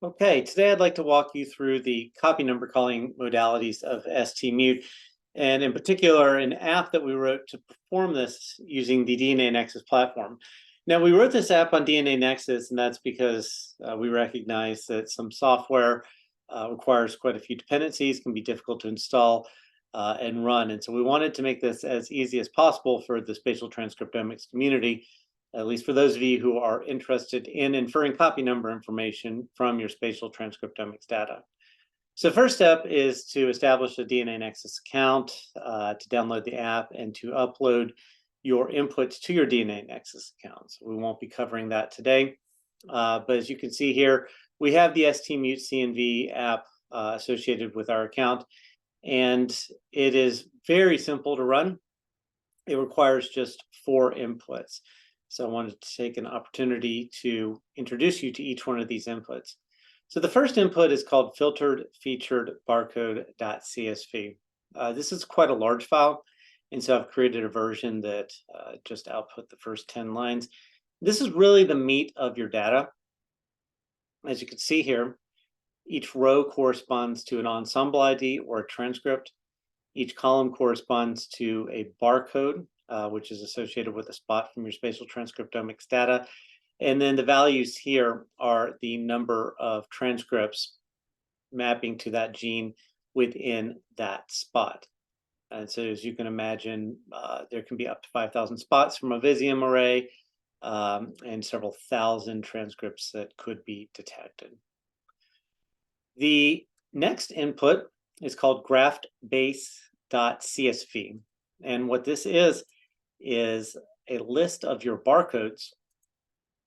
Okay, today I'd like to walk you through the copy number calling modalities of STmut, and in particular, an app that we wrote to perform this using the DNAnexus platform. Now, we wrote this app on DNAnexus, and that's because we recognize that some software requires quite a few dependencies, can be difficult to install and run. And so we wanted to make this as easy as possible for the spatial transcriptomics community, at least for those of you who are interested in inferring copy number information from your spatial transcriptomics data. So first step is to establish a DNAnexus account, to download the app, and to upload your inputs to your DNAnexus account. So we won't be covering that today, but as you can see here, we have the STmut CNV app associated with our account, and it is very simple to run. It requires just 4 inputs. So I wanted to take an opportunity to introduce you to each one of these inputs. So the first input is called filtered featured barcode.csv. This is quite a large file, and so I've created a version that just output the first 10 lines. This is really the meat of your data. As you can see here, each row corresponds to an ensemble ID or a transcript. Each column corresponds to a barcode, which is associated with a spot from your spatial transcriptomics data. And then the values here are the number of transcripts mapping to that gene within that spot. And so as you can imagine, there can be up to 5,000 spots from a Visium array and several thousand transcripts that could be detected. The next input is called graphed-base.csv. And what this is a list of your barcodes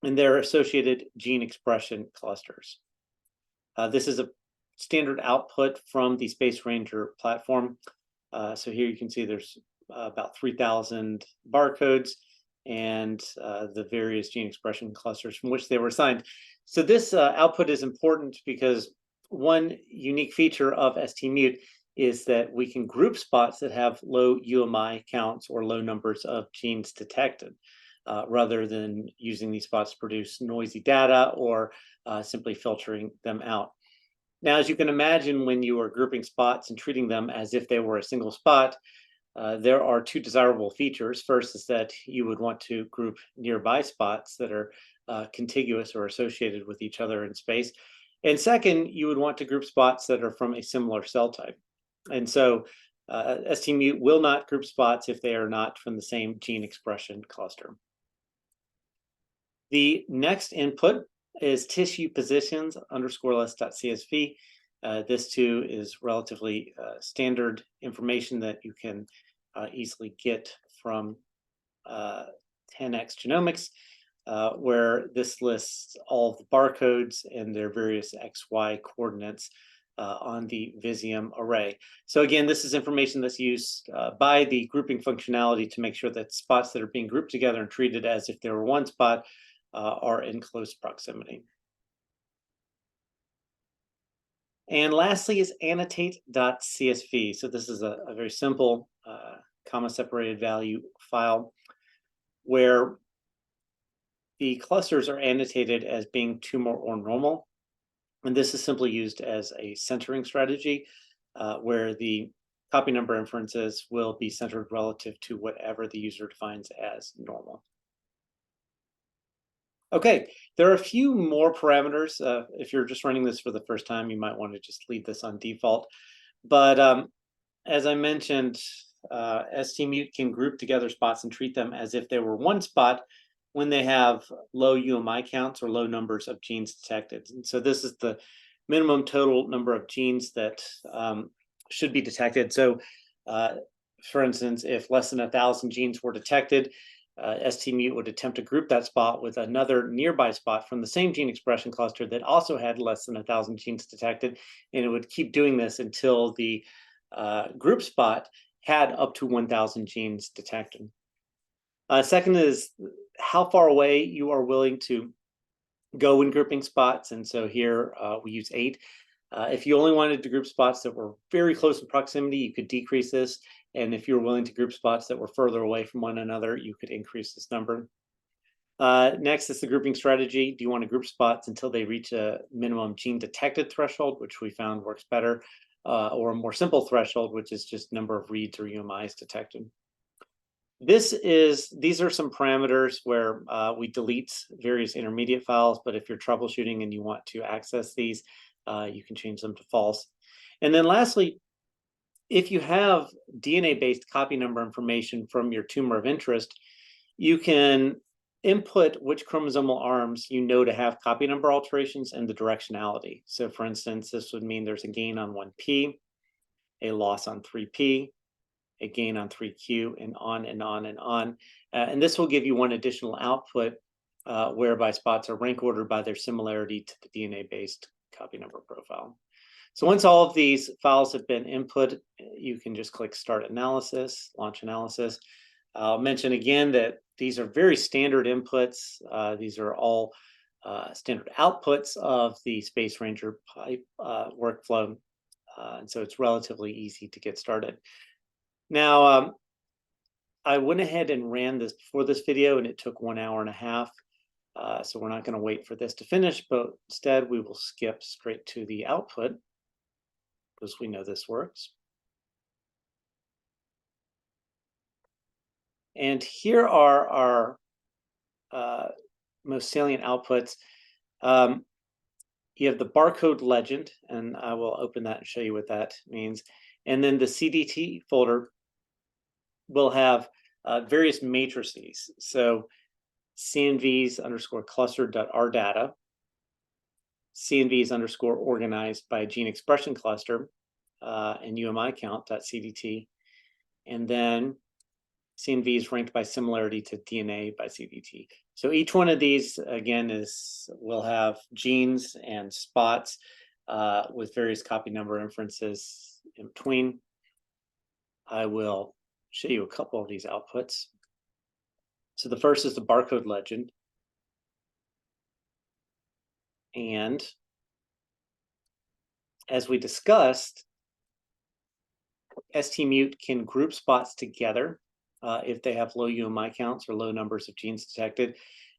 and their associated gene expression clusters. This is a standard output from the Space Ranger platform. So here you can see there's about 3,000 barcodes and the various gene expression clusters from which they were assigned. So this output is important because one unique feature of STmut is that we can group spots that have low UMI counts or low numbers of genes detected, rather than using these spots to produce noisy data or simply filtering them out. Now, as you can imagine, when you are grouping spots and treating them as if they were a single spot, there are 2 desirable features. First is that you would want to group nearby spots that are contiguous or associated with each other in space. And second, you would want to group spots that are from a similar cell type. And so STmut will not group spots if they are not from the same gene expression cluster. The next input is tissue positions _list.csv. This too is relatively standard information that you can easily get from 10x Genomics, where this lists all of the barcodes and their various XY coordinates on the Visium array. So again, this is information that's used by the grouping functionality to make sure that spots that are being grouped together and treated as if they were one spot are in close proximity. And lastly is annotate.csv. So this is a very simple comma-separated value file where the clusters are annotated as being tumor or normal. And this is simply used as a centering strategy where the copy number inferences will be centered relative to whatever the user defines as normal. Okay, there are a few more parameters. If you're just running this for the first time, you might want to just leave this on default. But as I mentioned, STmut can group together spots and treat them as if they were one spot when they have low UMI counts or low numbers of genes detected. And so this is the minimum total number of genes that should be detected. So for instance, if less than 1,000 genes were detected, STmut would attempt to group that spot with another nearby spot from the same gene expression cluster that also had less than 1,000 genes detected, and it would keep doing this until the group spot had up to 1,000 genes detected. Second is how far away you are willing to go when grouping spots, and so here we use 8. If you only wanted to group spots that were very close in proximity, you could decrease this. And if you're willing to group spots that were further away from one another, you could increase this number. Next is the grouping strategy. Do you want to group spots until they reach a minimum gene detected threshold, which we found works better, or a more simple threshold, which is just number of reads or UMIs detected? These are some parameters where we delete various intermediate files, but if you're troubleshooting and you want to access these, you can change them to false. And then lastly, if you have DNA-based copy number information from your tumor of interest, you can input which chromosomal arms you know to have copy number alterations and the directionality. So for instance, this would mean there's a gain on 1P, a loss on 3P, a gain on 3Q, and on and on and on. And this will give you one additional output whereby spots are rank ordered by their similarity to the DNA-based copy number profile. So once all of these files have been input, you can just click Start Analysis, Launch Analysis. I'll mention again that these are very standard inputs. These are all standard outputs of the Space Ranger pipe workflow. And so it's relatively easy to get started. Now, I went ahead and ran this before this video, and it took 1 hour and a half. So we're not going to wait for this to finish, but instead we will skip straight to the output because we know this works. And here are our most salient outputs. You have the barcode legend, and I will open that and show you what that means. And then the CDT folder will have various matrices. So CNVs _ cluster.rdata, CNVs _ organized by gene expression cluster, and UMI count.cdt, and then CNVs ranked by similarity to DNA by CDT. So each one of these, again, will have genes and spots with various copy number inferences in between. I will show you a couple of these outputs. So the first is the barcode legend. And as we discussed, STmut can group spots together if they have low UMI counts or low numbers of genes detected.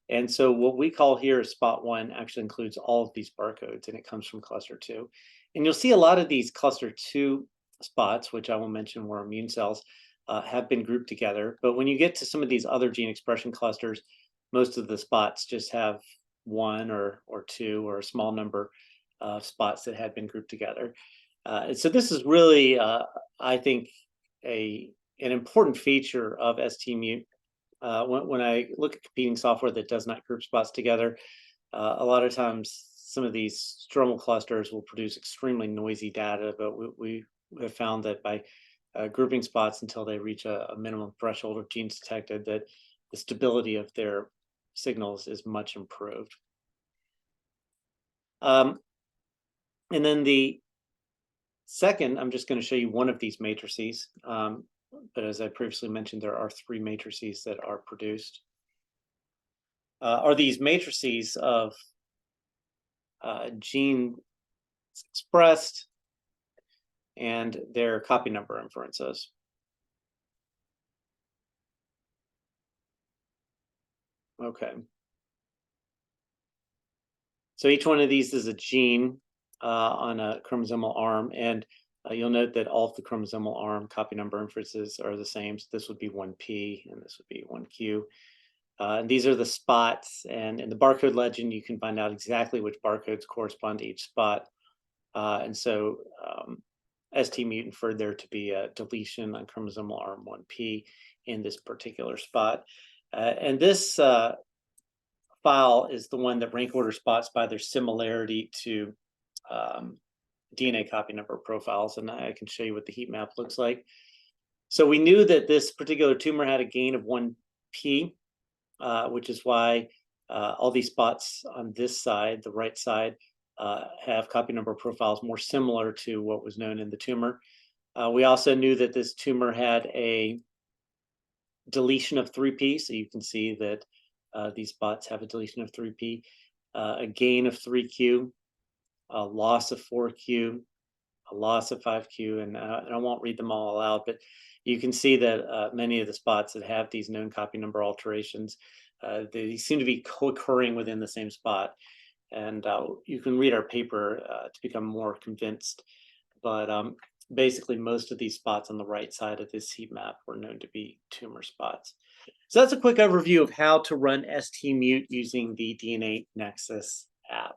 And so what we call here spot 1 actually includes all of these barcodes, and it comes from cluster 2. And you'll see a lot of these cluster 2 spots, which I will mention were immune cells, have been grouped together. But when you get to some of these other gene expression clusters, most of the spots just have 1 or 2 or a small number of spots that had been grouped together. And so this is really, I think, an important feature of STmut. When I look at competing software that does not group spots together, a lot of times some of these stromal clusters will produce extremely noisy data, but we have found that by grouping spots until they reach a minimum threshold of genes detected, that the stability of their signals is much improved. And then the second, I'm just going to show you one of these matrices. But as I previously mentioned, there are 3 matrices that are produced. Are these matrices of genes expressed and their copy number inferences. Okay. So each one of these is a gene on a chromosomal arm, and you'll note that all of the chromosomal arm copy number inferences are the same. So this would be 1P, and this would be 1Q. And these are the spots, and in the barcode legend, you can find out exactly which barcodes correspond to each spot. And so STmut inferred there to be a deletion on chromosomal arm 1P in this particular spot. And this file is the one that rank order spots by their similarity to DNA copy number profiles, and I can show you what the heat map looks like. So we knew that this particular tumor had a gain of 1P, which is why all these spots on this side, the right side, have copy number profiles more similar to what was known in the tumor. We also knew that this tumor had a deletion of 3P, so you can see that these spots have a deletion of 3P, a gain of 3Q, a loss of 4Q, a loss of 5Q, and I won't read them all out, but you can see that many of the spots that have these known copy number alterations They seem to be co-occurring within the same spot. And you can read our paper to become more convinced. But basically, most of these spots on the right side of this heat map were known to be tumor spots. So that's a quick overview of how to run STmut using the DNAnexus app.